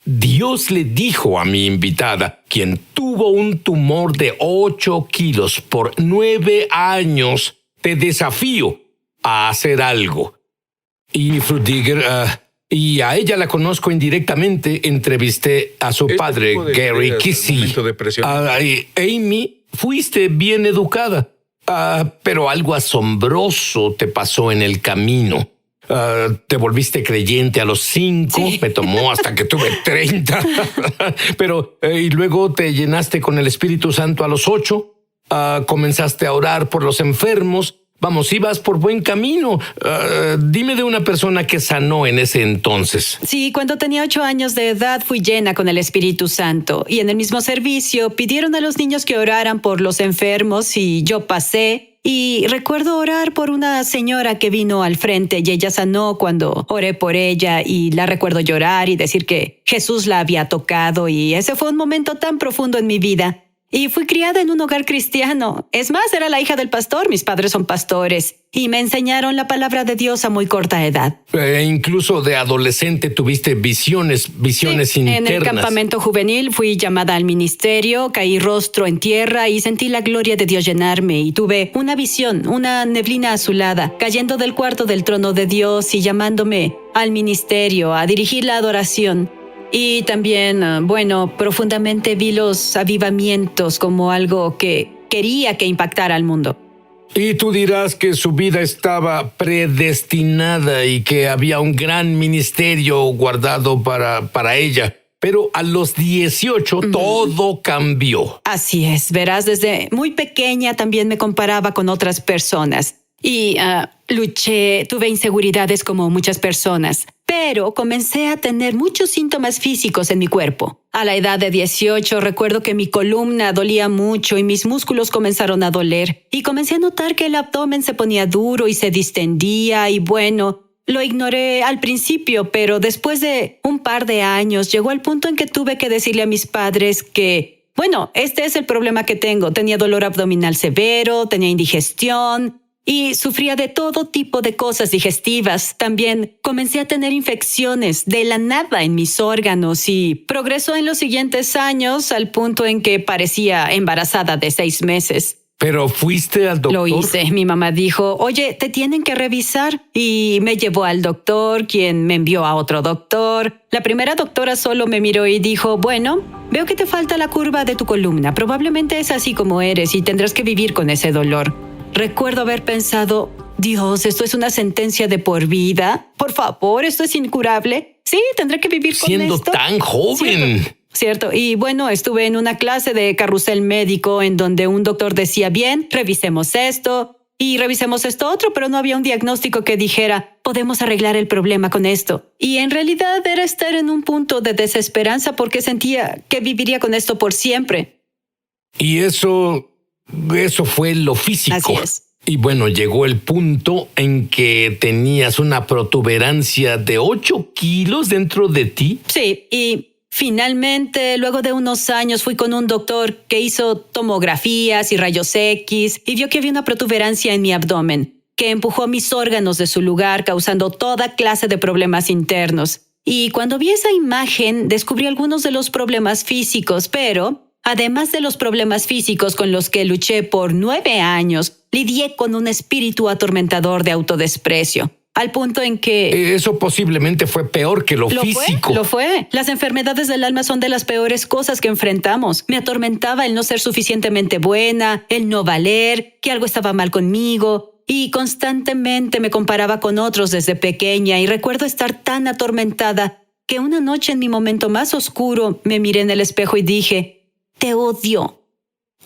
Dios le dijo a mi invitada, quien tuvo un tumor de 8 kilos por 9 años, te desafío a hacer algo. Y Frutiger, y a ella la conozco indirectamente, entrevisté a su padre, Gary Kissy. Amy, fuiste bien educada, pero algo asombroso te pasó en el camino. Te volviste creyente a los 5, sí. Me tomó hasta que tuve 30. Pero, y luego te llenaste con el Espíritu Santo a los 8. Comenzaste a orar por los enfermos. Vamos, ibas por buen camino. Dime de una persona que sanó en ese entonces. Sí, cuando tenía 8 años de edad fui llena con el Espíritu Santo. Y en el mismo servicio pidieron a los niños que oraran por los enfermos y yo pasé. Y recuerdo orar por una señora que vino al frente y ella sanó cuando oré por ella y la recuerdo llorar y decir que Jesús la había tocado y ese fue un momento tan profundo en mi vida. Y fui criada en un hogar cristiano. Es más, era la hija del pastor, mis padres son pastores. Y me enseñaron la palabra de Dios a muy corta edad. Incluso de adolescente tuviste visiones sí, internas. En el campamento juvenil fui llamada al ministerio, caí rostro en tierra y sentí la gloria de Dios llenarme. Y tuve una visión, una neblina azulada, cayendo del cuarto del trono de Dios y llamándome al ministerio, a dirigir la adoración. Y también, profundamente vi los avivamientos como algo que quería que impactara al mundo. Y tú dirás que su vida estaba predestinada y que había un gran ministerio guardado para ella. Pero a los 18 todo cambió. Así es, verás, desde muy pequeña también me comparaba con otras personas. Y luché, tuve inseguridades como muchas personas. Pero comencé a tener muchos síntomas físicos en mi cuerpo. A la edad de 18 recuerdo que mi columna dolía mucho y mis músculos comenzaron a doler. Y comencé a notar que el abdomen se ponía duro y se distendía y lo ignoré al principio, pero después de un par de años llegó el punto en que tuve que decirle a mis padres que, este es el problema que tengo. Tenía dolor abdominal severo, tenía indigestión y sufría de todo tipo de cosas digestivas. También comencé a tener infecciones de la nada en mis órganos y progresó en los siguientes años al punto en que parecía embarazada de 6 meses. ¿Pero fuiste al doctor? Lo hice. Mi mamá dijo, oye, te tienen que revisar. Y me llevó al doctor, quien me envió a otro doctor. La primera doctora solo me miró y dijo, veo que te falta la curva de tu columna. Probablemente es así como eres y tendrás que vivir con ese dolor. Recuerdo haber pensado, Dios, ¿esto es una sentencia de por vida? Por favor, ¿esto es incurable? Sí, tendré que vivir con esto. Siendo tan joven. Cierto. Y estuve en una clase de carrusel médico en donde un doctor decía, bien, revisemos esto y revisemos esto otro, pero no había un diagnóstico que dijera, podemos arreglar el problema con esto. Y en realidad era estar en un punto de desesperanza porque sentía que viviría con esto por siempre. Y eso fue lo físico. Así es. Y llegó el punto en que tenías una protuberancia de 8 kilos dentro de ti. Sí, y finalmente, luego de unos años, fui con un doctor que hizo tomografías y rayos X y vio que había una protuberancia en mi abdomen que empujó mis órganos de su lugar, causando toda clase de problemas internos. Y cuando vi esa imagen, descubrí algunos de los problemas físicos, pero además de los problemas físicos con los que luché por 9 años, lidié con un espíritu atormentador de autodesprecio. Al punto en que... Eso posiblemente fue peor que lo físico. Lo fue. Las enfermedades del alma son de las peores cosas que enfrentamos. Me atormentaba el no ser suficientemente buena, el no valer, que algo estaba mal conmigo. Y constantemente me comparaba con otros desde pequeña. Y recuerdo estar tan atormentada que una noche en mi momento más oscuro me miré en el espejo y dije, te odio.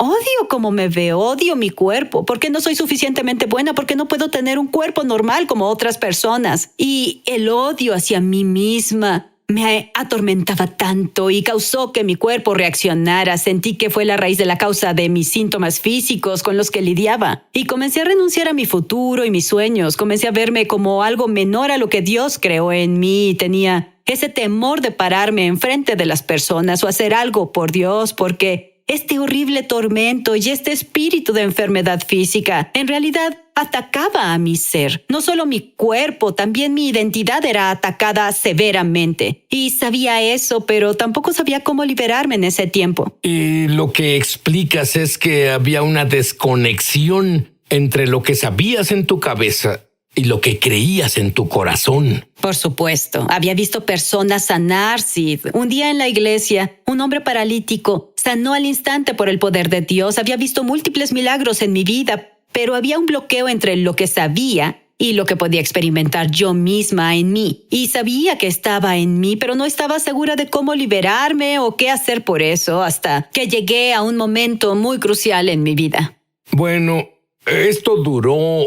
Odio cómo me veo, odio mi cuerpo, porque no soy suficientemente buena, porque no puedo tener un cuerpo normal como otras personas. Y el odio hacia mí misma me atormentaba tanto y causó que mi cuerpo reaccionara. Sentí que fue la raíz de la causa de mis síntomas físicos con los que lidiaba. Y comencé a renunciar a mi futuro y mis sueños. Comencé a verme como algo menor a lo que Dios creó en mí. Tenía ese temor de pararme enfrente de las personas o hacer algo por Dios, porque este horrible tormento y este espíritu de enfermedad física en realidad atacaba a mi ser. No solo mi cuerpo, también mi identidad era atacada severamente. Y sabía eso, pero tampoco sabía cómo liberarme en ese tiempo. Y lo que explicas es que había una desconexión entre lo que sabías en tu cabeza y lo que creías en tu corazón. Por supuesto, había visto personas sanar, Sid. Un día en la iglesia, un hombre paralítico sanó al instante por el poder de Dios. Había visto múltiples milagros en mi vida, pero había un bloqueo entre lo que sabía y lo que podía experimentar yo misma en mí. Y sabía que estaba en mí, pero no estaba segura de cómo liberarme o qué hacer por eso, hasta que llegué a un momento muy crucial en mi vida. Bueno, esto duró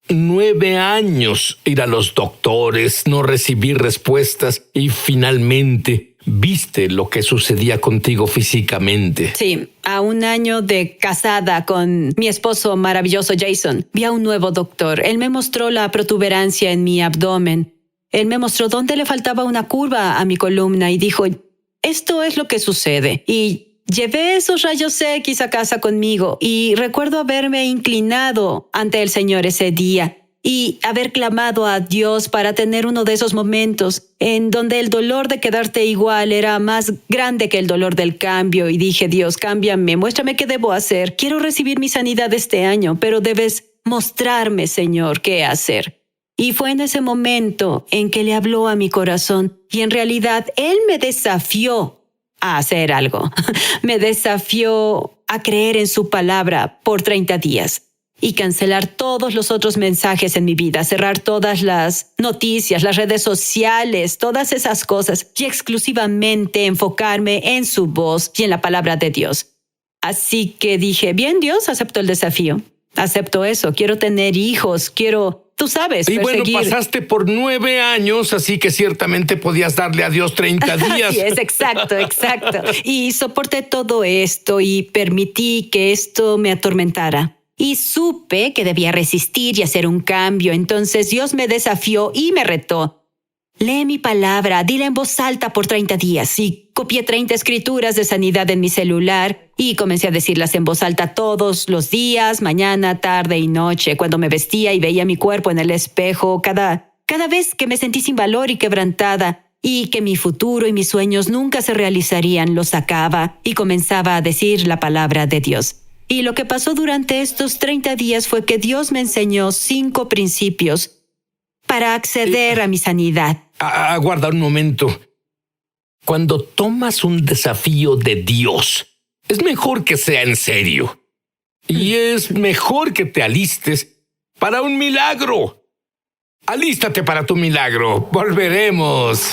9 años, ir a los doctores, no recibir respuestas y finalmente viste lo que sucedía contigo físicamente. Sí, a 1 año de casada con mi esposo maravilloso Jason, vi a un nuevo doctor. Él me mostró la protuberancia en mi abdomen. Él me mostró dónde le faltaba una curva a mi columna y dijo, esto es lo que sucede. Y llevé esos rayos X a casa conmigo y recuerdo haberme inclinado ante el Señor ese día y haber clamado a Dios para tener uno de esos momentos en donde el dolor de quedarte igual era más grande que el dolor del cambio. Y dije, Dios, cámbiame, muéstrame qué debo hacer. Quiero recibir mi sanidad este año, pero debes mostrarme, Señor, qué hacer. Y fue en ese momento en que le habló a mi corazón y en realidad Él me desafió a hacer algo. Me desafió a creer en su palabra por 30 días y cancelar todos los otros mensajes en mi vida, cerrar todas las noticias, las redes sociales, todas esas cosas y exclusivamente enfocarme en su voz y en la palabra de Dios. Así que dije, bien, Dios, acepto el desafío. Acepto eso, quiero tener hijos, tú sabes, y perseguir. bueno, pasaste por 9 años, así que ciertamente podías darle a Dios 30 días. Así es, exacto. Y soporté todo esto y permití que esto me atormentara. Y supe que debía resistir y hacer un cambio. Entonces Dios me desafió y me retó. Lee mi palabra, dila en voz alta por 30 días. Y copié 30 escrituras de sanidad en mi celular y comencé a decirlas en voz alta todos los días, mañana, tarde y noche, cuando me vestía y veía mi cuerpo en el espejo, cada vez que me sentí sin valor y quebrantada y que mi futuro y mis sueños nunca se realizarían, los sacaba y comenzaba a decir la palabra de Dios. Y lo que pasó durante estos 30 días fue que Dios me enseñó 5 principios para acceder a mi sanidad. Aguarda un momento. Cuando tomas un desafío de Dios, es mejor que sea en serio. Y es mejor que te alistes para un milagro. Alístate para tu milagro. Volveremos.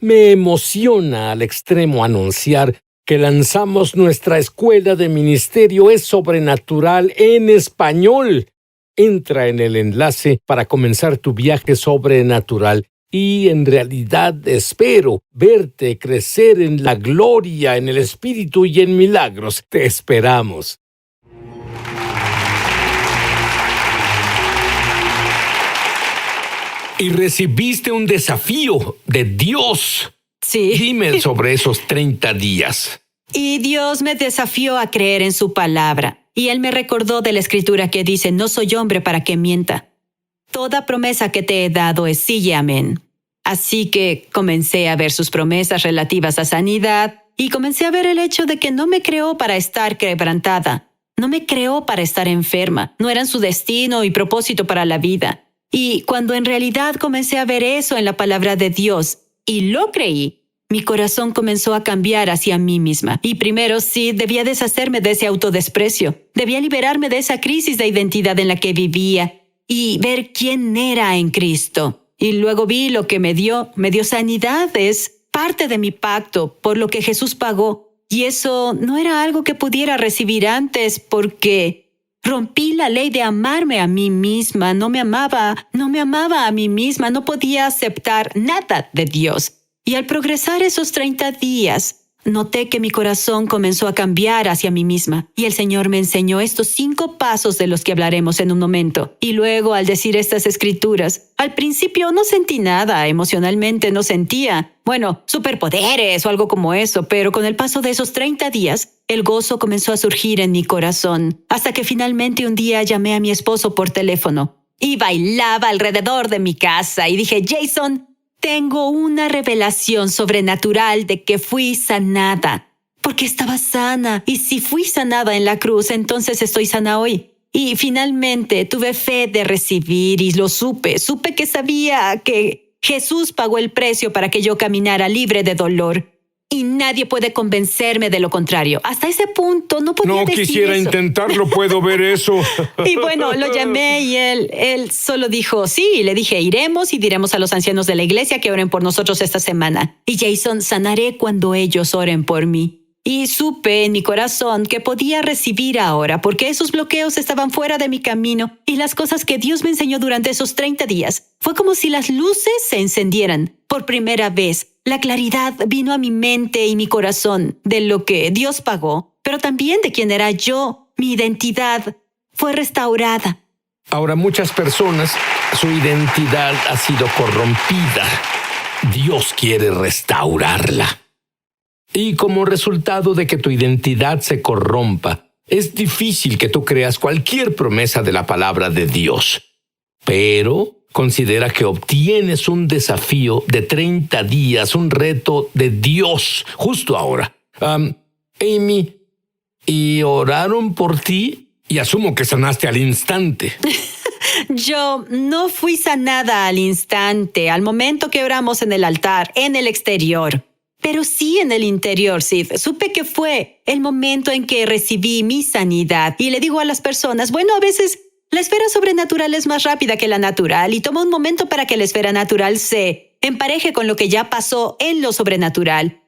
Me emociona al extremo anunciar que lanzamos nuestra escuela de ministerio Es Sobrenatural en español. Entra en el enlace para comenzar tu viaje sobrenatural y en realidad espero verte crecer en la gloria, en el Espíritu y en milagros. Te esperamos. Y recibiste un desafío de Dios. Sí. Dime sobre esos 30 días. Y Dios me desafió a creer en su palabra. Y Él me recordó de la escritura que dice, no soy hombre para que mienta. Toda promesa que te he dado es sí y amén. Así que comencé a ver sus promesas relativas a sanidad y comencé a ver el hecho de que no me creó para estar quebrantada. No me creó para estar enferma. No eran su destino y propósito para la vida. Y cuando en realidad comencé a ver eso en la palabra de Dios y lo creí, mi corazón comenzó a cambiar hacia mí misma. Y primero sí, debía deshacerme de ese autodesprecio. Debía liberarme de esa crisis de identidad en la que vivía y ver quién era en Cristo. Y luego vi lo que me dio sanidad. Es parte de mi pacto por lo que Jesús pagó. Y eso no era algo que pudiera recibir antes porque rompí la ley de amarme a mí misma. No me amaba a mí misma. No podía aceptar nada de Dios. Y al progresar esos 30 días, noté que mi corazón comenzó a cambiar hacia mí misma. Y el Señor me enseñó estos 5 pasos de los que hablaremos en un momento. Y luego, al decir estas escrituras, al principio no sentí nada, emocionalmente no sentía, superpoderes o algo como eso, pero con el paso de esos 30 días, el gozo comenzó a surgir en mi corazón, hasta que finalmente un día llamé a mi esposo por teléfono y bailaba alrededor de mi casa y dije, Jason, tengo una revelación sobrenatural de que fui sanada, porque estaba sana, y si fui sanada en la cruz, entonces estoy sana hoy. Y finalmente tuve fe de recibir y lo supe que sabía que Jesús pagó el precio para que yo caminara libre de dolor. Y nadie puede convencerme de lo contrario. Hasta ese punto no podía decir eso. No quisiera intentarlo, puedo ver eso. Y lo llamé y él solo dijo, sí, le dije, iremos y diremos a los ancianos de la iglesia que oren por nosotros esta semana. Y Jason, sanaré cuando ellos oren por mí. Y supe en mi corazón que podía recibir ahora, porque esos bloqueos estaban fuera de mi camino y las cosas que Dios me enseñó durante esos 30 días. Fue como si las luces se encendieran. Por primera vez, la claridad vino a mi mente y mi corazón de lo que Dios pagó, pero también de quién era yo. Mi identidad fue restaurada. Ahora, muchas personas, su identidad ha sido corrompida. Dios quiere restaurarla. Y como resultado de que tu identidad se corrompa, es difícil que tú creas cualquier promesa de la palabra de Dios. Pero considera que obtienes un desafío de 30 días, un reto de Dios, justo ahora. Amy, ¿y oraron por ti? Y asumo que sanaste al instante. Yo no fui sanada al instante, al momento que oramos en el altar, en el exterior. Pero sí en el interior, Sid. Supe que fue el momento en que recibí mi sanidad. Y le digo a las personas, a veces la esfera sobrenatural es más rápida que la natural y toma un momento para que la esfera natural se empareje con lo que ya pasó en lo sobrenatural.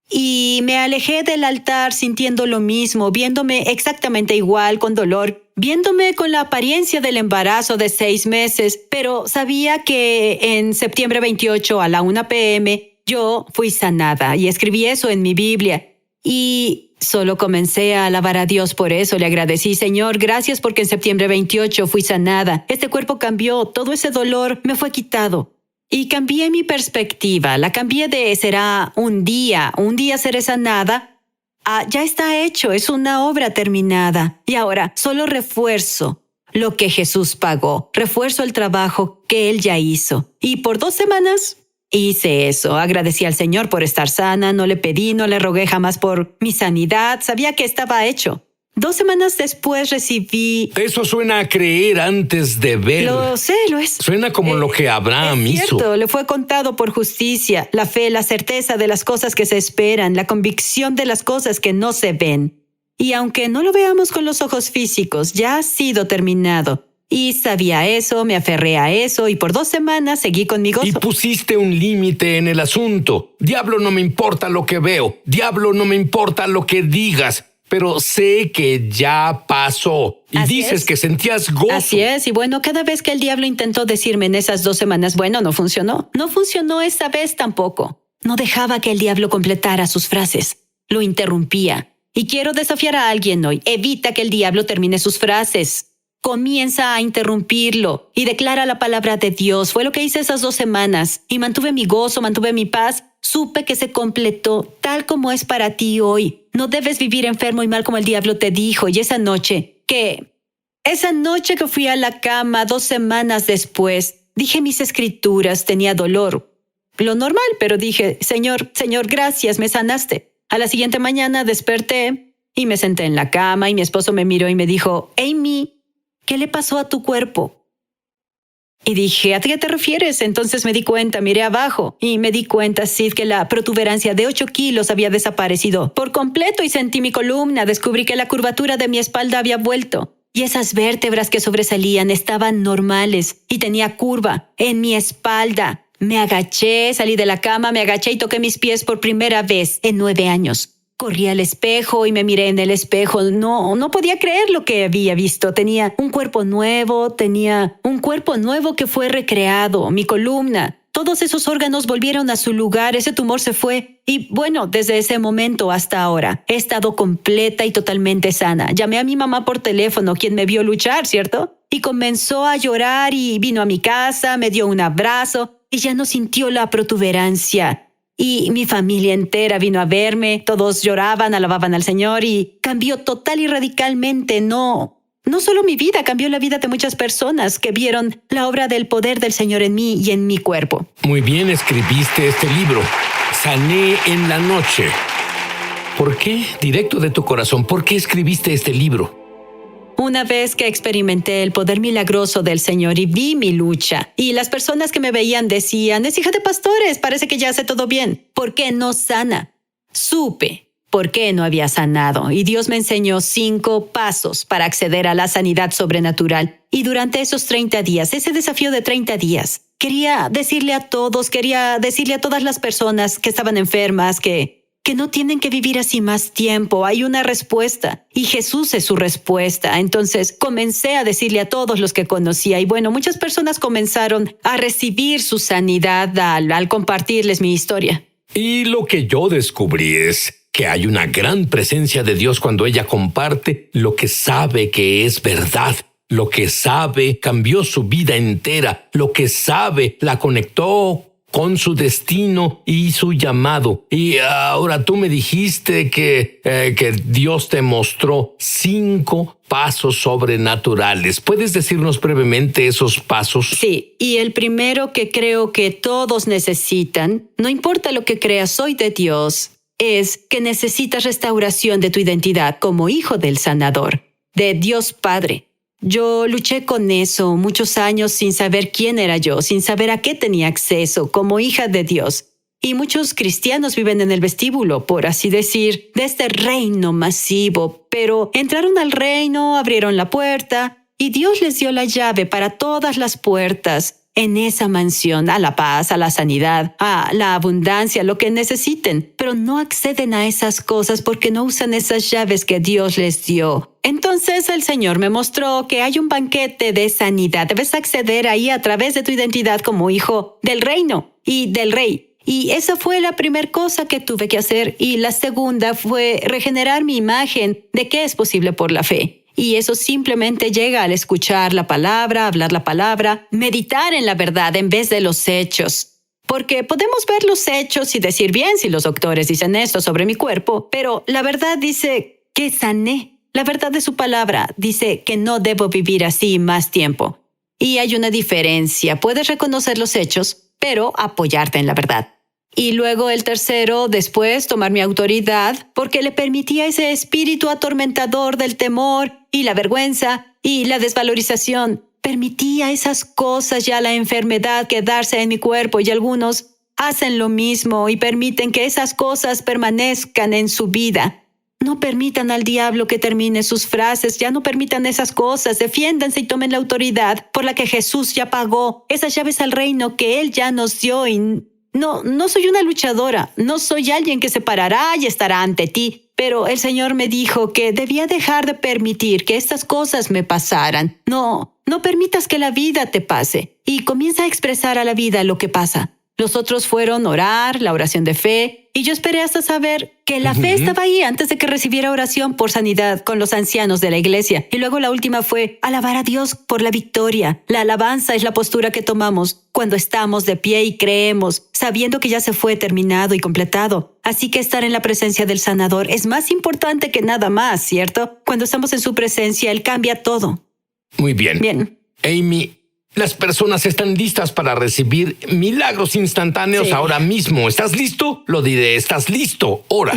Y me alejé del altar sintiendo lo mismo, viéndome exactamente igual, con dolor, viéndome con la apariencia del embarazo de 6 meses, pero sabía que en septiembre 28 a la 1 p.m., yo fui sanada y escribí eso en mi Biblia. Y solo comencé a alabar a Dios por eso. Le agradecí, Señor, gracias porque en septiembre 28 fui sanada. Este cuerpo cambió, todo ese dolor me fue quitado. Y cambié mi perspectiva, la cambié de será un día seré sanada, a ya está hecho, es una obra terminada. Y ahora solo refuerzo lo que Jesús pagó, refuerzo el trabajo que Él ya hizo. Y por 2 semanas hice eso. Agradecí al Señor por estar sana, no le pedí, no le rogué jamás por mi sanidad, sabía que estaba hecho. 2 semanas después recibí... Eso suena a creer antes de ver. Lo sé, lo es. Suena como lo que Abraham hizo. Es cierto, le fue contado por justicia, la fe, la certeza de las cosas que se esperan, la convicción de las cosas que no se ven. Y aunque no lo veamos con los ojos físicos, ya ha sido terminado. Y sabía eso, me aferré a eso y por 2 semanas seguí con mi gozo. Y pusiste un límite en el asunto. Diablo, no me importa lo que veo. Diablo, no me importa lo que digas. Pero sé que ya pasó. Y Así dices es. que sentías gozo. Así es. Y cada vez que el diablo intentó decirme en esas 2 semanas, no funcionó. No funcionó esta vez tampoco. No dejaba que el diablo completara sus frases. Lo interrumpía. Y quiero desafiar a alguien hoy. Evita que el diablo termine sus frases. Comienza a interrumpirlo y declara la palabra de Dios. Fue lo que hice esas 2 semanas y mantuve mi gozo, mantuve mi paz. Supe que se completó tal como es para ti hoy. No debes vivir enfermo y mal como el diablo te dijo. Y esa noche que fui a la cama 2 semanas después, dije mis escrituras, tenía dolor. Lo normal, pero dije, Señor, gracias, me sanaste. A la siguiente mañana desperté y me senté en la cama y mi esposo me miró y me dijo, Amy, ¿qué le pasó a tu cuerpo? Y dije, ¿a qué te refieres? Entonces me di cuenta, miré abajo y me di cuenta, Sid, que la protuberancia de 8 kilos había desaparecido por completo y sentí mi columna. Descubrí que la curvatura de mi espalda había vuelto y esas vértebras que sobresalían estaban normales y tenía curva en mi espalda. Me agaché, salí de la cama, me agaché y toqué mis pies por primera vez en 9 años. Corrí al espejo y me miré en el espejo. No podía creer lo que había visto. Tenía un cuerpo nuevo que fue recreado. Mi columna todos esos órganos volvieron a su lugar, ese tumor se fue. Y bueno, desde ese momento hasta ahora, he estado completa y totalmente sana. Llamé a mi mamá por teléfono, quien me vio luchar, ¿cierto? Y comenzó a llorar y vino a mi casa, me dio un abrazo y ya no sintió la protuberancia. Y mi familia entera vino a verme, todos lloraban, alababan al Señor y cambió total y radicalmente. No solo mi vida, cambió la vida de muchas personas que vieron la obra del poder del Señor en mí y en mi cuerpo. Muy bien escribiste este libro, Sané en la noche. ¿Por qué? Directo de tu corazón, ¿por qué escribiste este libro? Una vez que experimenté el poder milagroso del Señor y vi mi lucha, y las personas que me veían decían, es hija de pastores, parece que ya hace todo bien. ¿Por qué no sana? Supe por qué no había sanado, y Dios me enseñó 5 pasos para acceder a la sanidad sobrenatural. Y durante esos 30 días, ese desafío de 30 días, quería decirle a todas las personas que estaban enfermas que no tienen que vivir así más tiempo. Hay una respuesta y Jesús es su respuesta. Entonces comencé a decirle a todos los que conocía y bueno, muchas personas comenzaron a recibir su sanidad al compartirles mi historia. Y lo que yo descubrí es que hay una gran presencia de Dios cuando ella comparte lo que sabe que es verdad. Lo que sabe cambió su vida entera. Lo que sabe la conectó con su destino y su llamado. Y ahora tú me dijiste que Dios te mostró 5 pasos sobrenaturales. ¿Puedes decirnos brevemente esos pasos? Sí, y el primero que creo que todos necesitan, no importa lo que creas hoy de Dios, es que necesitas restauración de tu identidad como hijo del sanador, de Dios Padre. Yo luché con eso muchos años sin saber quién era yo, sin saber a qué tenía acceso como hija de Dios. Y muchos cristianos viven en el vestíbulo, por así decir, de este reino masivo. Pero entraron al reino, abrieron la puerta y Dios les dio la llave para todas las puertas en esa mansión, a la paz, a la sanidad, a la abundancia, lo que necesiten. Pero no acceden a esas cosas porque no usan esas llaves que Dios les dio. Entonces el Señor me mostró que hay un banquete de sanidad. Debes acceder ahí a través de tu identidad como hijo del reino y del rey. Y esa fue la primera cosa que tuve que hacer. Y la segunda fue regenerar mi imagen de que es posible por la fe. Y eso simplemente llega al escuchar la palabra, hablar la palabra, meditar en la verdad en vez de los hechos. Porque podemos ver los hechos y decir bien si los doctores dicen esto sobre mi cuerpo, pero la verdad dice que sané. La verdad de su palabra dice que no debo vivir así más tiempo. Y hay una diferencia. Puedes reconocer los hechos, pero apoyarte en la verdad. Y luego el tercero, después tomar mi autoridad, porque le permitía ese espíritu atormentador del temor y la vergüenza y la desvalorización. Permitía esas cosas, ya la enfermedad, quedarse en mi cuerpo y algunos hacen lo mismo y permiten que esas cosas permanezcan en su vida. No permitan al diablo que termine sus frases, ya no permitan esas cosas, defiéndanse y tomen la autoridad por la que Jesús ya pagó, esas llaves al reino que Él ya nos dio y no soy una luchadora, no soy alguien que se parará y estará ante ti, pero el Señor me dijo que debía dejar de permitir que estas cosas me pasaran. No permitas que la vida te pase y comienza a expresar a la vida lo que pasa. Los otros fueron orar, la oración de fe, y yo esperé hasta saber que la fe estaba ahí antes de que recibiera oración por sanidad con los ancianos de la iglesia. Y luego la última fue alabar a Dios por la victoria. La alabanza es la postura que tomamos cuando estamos de pie y creemos, sabiendo que ya se fue terminado y completado. Así que estar en la presencia del sanador es más importante que nada más, ¿cierto? Cuando estamos en su presencia, Él cambia todo. Muy bien. Bien. Amy, las personas están listas para recibir milagros instantáneos Sí. ahora mismo. ¿Estás listo? Lo diré, ¿estás listo? Ora.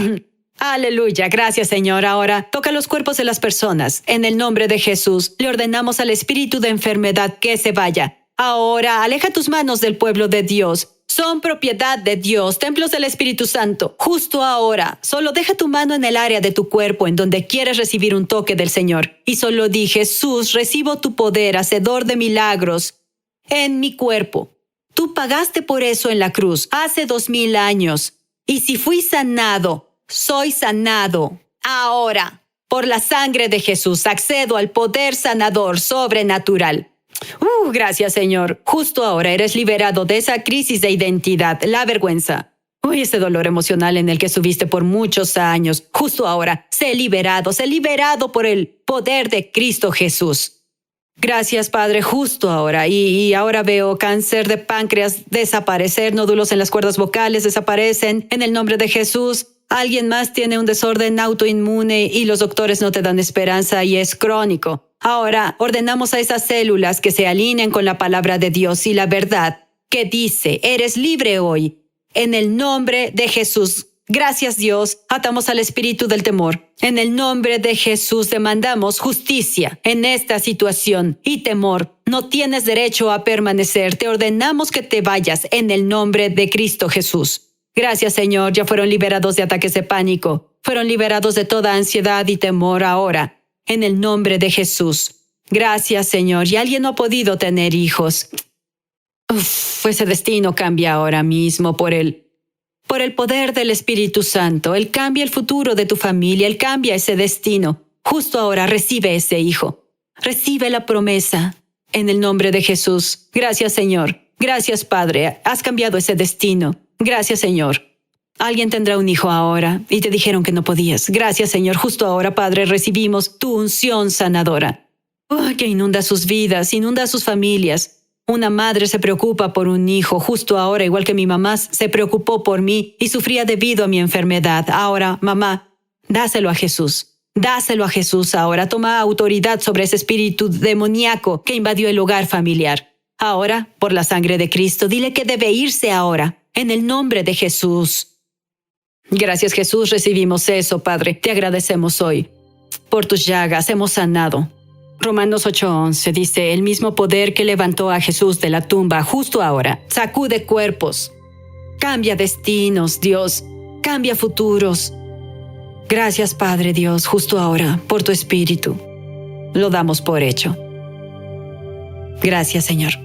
Aleluya, gracias Señor. Ahora toca los cuerpos de las personas. En el nombre de Jesús, le ordenamos al espíritu de enfermedad que se vaya. Ahora, aleja tus manos del pueblo de Dios. Son propiedad de Dios, templos del Espíritu Santo. Justo ahora, solo deja tu mano en el área de tu cuerpo en donde quieres recibir un toque del Señor. Y solo di, Jesús, recibo tu poder, hacedor de milagros, en mi cuerpo. Tú pagaste por eso en la cruz hace 2000 años. Y si fui sanado, soy sanado. Ahora, por la sangre de Jesús, accedo al poder sanador sobrenatural. Gracias, Señor. Justo ahora eres liberado de esa crisis de identidad, la vergüenza. Ese dolor emocional en el que estuviste por muchos años. Justo ahora, sé liberado por el poder de Cristo Jesús. Gracias, Padre, justo ahora. Y ahora veo cáncer de páncreas desaparecer, nódulos en las cuerdas vocales desaparecen en el nombre de Jesús. Alguien más tiene un desorden autoinmune y los doctores no te dan esperanza y es crónico. Ahora ordenamos a esas células que se alineen con la palabra de Dios y la verdad que dice, eres libre hoy. En el nombre de Jesús. Gracias, Dios. Atamos al espíritu del temor. En el nombre de Jesús demandamos justicia en esta situación y temor. No tienes derecho a permanecer. Te ordenamos que te vayas en el nombre de Cristo Jesús. Gracias, Señor. Ya fueron liberados de ataques de pánico. Fueron liberados de toda ansiedad y temor ahora. En el nombre de Jesús. Gracias, Señor. Y alguien no ha podido tener hijos. Ese destino cambia ahora mismo por el poder del Espíritu Santo. Él cambia el futuro de tu familia. Él cambia ese destino. Justo ahora recibe ese hijo. Recibe la promesa en el nombre de Jesús. Gracias, Señor. Gracias, Padre. Has cambiado ese destino. Gracias, Señor. Alguien tendrá un hijo ahora y te dijeron que no podías. Gracias, Señor. Justo ahora, Padre, recibimos tu unción sanadora. Que inunda sus vidas, inunda sus familias. Una madre se preocupa por un hijo justo ahora, igual que mi mamá se preocupó por mí y sufría debido a mi enfermedad. Ahora, mamá, dáselo a Jesús. Dáselo a Jesús ahora. Toma autoridad sobre ese espíritu demoníaco que invadió el hogar familiar. Ahora, por la sangre de Cristo, dile que debe irse ahora, en el nombre de Jesús. Gracias, Jesús, recibimos eso, Padre. Te agradecemos hoy. Por tus llagas hemos sanado. Romanos 8:11 dice, el mismo poder que levantó a Jesús de la tumba justo ahora, sacude cuerpos, cambia destinos, Dios, cambia futuros. Gracias, Padre Dios, justo ahora, por tu Espíritu. Lo damos por hecho. Gracias, Señor.